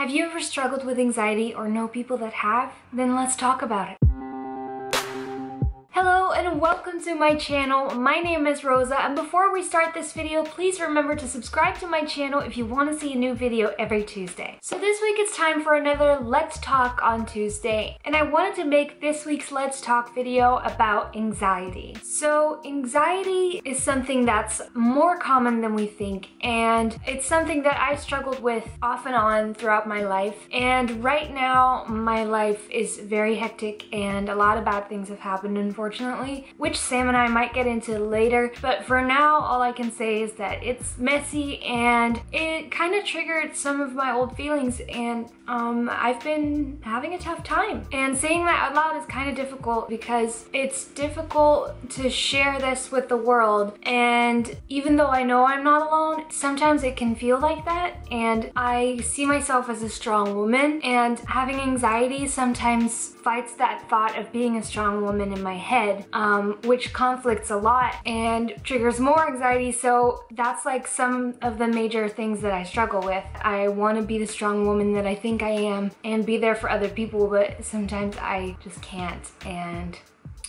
Have you ever struggled with anxiety or know people that have? Then let's talk about it. Hello and welcome to my channel. My name is Rosa, and before we start this video, please remember to subscribe to my channel if you want to see a new video every Tuesday. So this week it's time for another Let's Talk on Tuesday, and I wanted to make this week's Let's Talk video about anxiety. So anxiety is something that's more common than we think, and it's something that I struggled with off and on throughout my life. And right now my life is very hectic and a lot of bad things have happened, unfortunately, which Sam and I might get into later. But for now, all I can say is that it's messy and it kind of triggered some of my old feelings, and I've been having a tough time. And saying that out loud is kind of difficult because it's difficult to share this with the world, and even though I know I'm not alone, sometimes it can feel like that, and I see myself as a strong woman, and having anxiety sometimes fights that thought of being a strong woman in my head, which conflicts a lot and triggers more anxiety. So that's like some of the major things that I struggle with. I want to be the strong woman that I think I am and be there for other people, but sometimes I just can't, and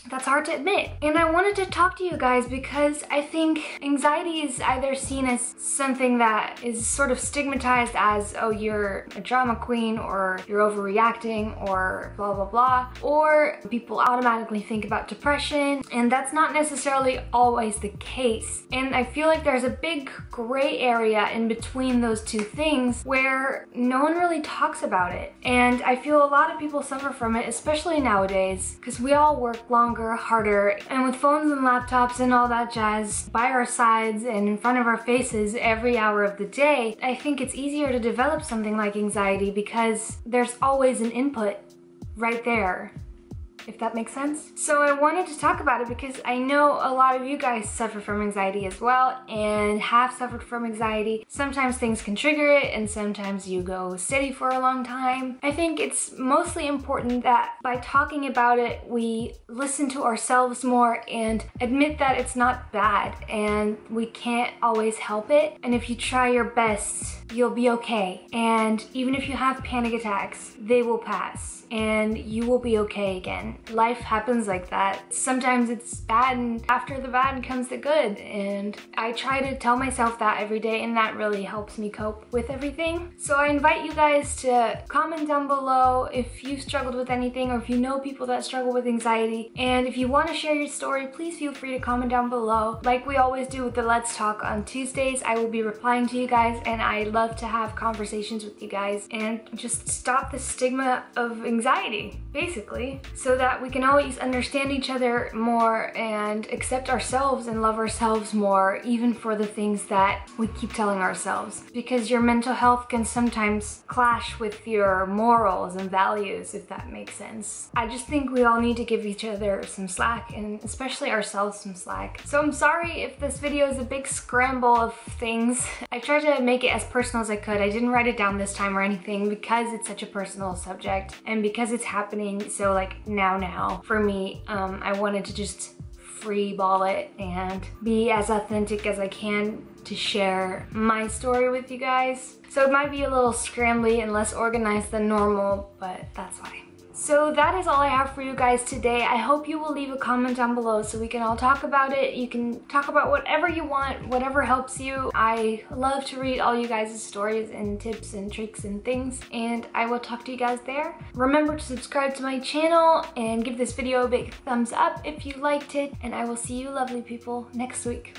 that's hard to admit. And I wanted to talk to you guys because I think anxiety is either seen as something that is sort of stigmatized as, oh, you're a drama queen, or you're overreacting, or blah blah blah, or people automatically think about depression, and that's not necessarily always the case. And I feel like there's a big gray area in between those two things where no one really talks about it. And I feel a lot of people suffer from it, especially nowadays, because we all work longer, harder, and with phones and laptops and all that jazz by our sides and in front of our faces every hour of the day, I think it's easier to develop something like anxiety because there's always an input right there, if that makes sense. So I wanted to talk about it because I know a lot of you guys suffer from anxiety as well and have suffered from anxiety. Sometimes things can trigger it and sometimes you go steady for a long time. I think it's mostly important that by talking about it, we listen to ourselves more and admit that it's not bad and we can't always help it. And if you try your best, you'll be okay. And even if you have panic attacks, they will pass and you will be okay again. Life happens like that. Sometimes it's bad, and after the bad comes the good, and I try to tell myself that every day, and that really helps me cope with everything. So I invite you guys to comment down below if you've struggled with anything or if you know people that struggle with anxiety. And if you want to share your story, please feel free to comment down below. Like we always do with the Let's Talk on Tuesdays, I will be replying to you guys, and I love to have conversations with you guys and just stop the stigma of anxiety, basically, so that we can always understand each other more and accept ourselves and love ourselves more, even for the things that we keep telling ourselves. Because your mental health can sometimes clash with your morals and values, if that makes sense. I just think we all need to give each other some slack, and especially ourselves some slack. So I'm sorry if this video is a big scramble of things. I tried to make it as personal as I could. I didn't write it down this time or anything because it's such a personal subject and because it's happening so like now for me. I wanted to just free ball it and be as authentic as I can to share my story with you guys. So it might be a little scrambly and less organized than normal, but that's why. So that is all I have for you guys today. I hope you will leave a comment down below so we can all talk about it. You can talk about whatever you want, whatever helps you. I love to read all you guys' stories and tips and tricks and things, and I will talk to you guys there. Remember to subscribe to my channel and give this video a big thumbs up if you liked it, and I will see you lovely people next week.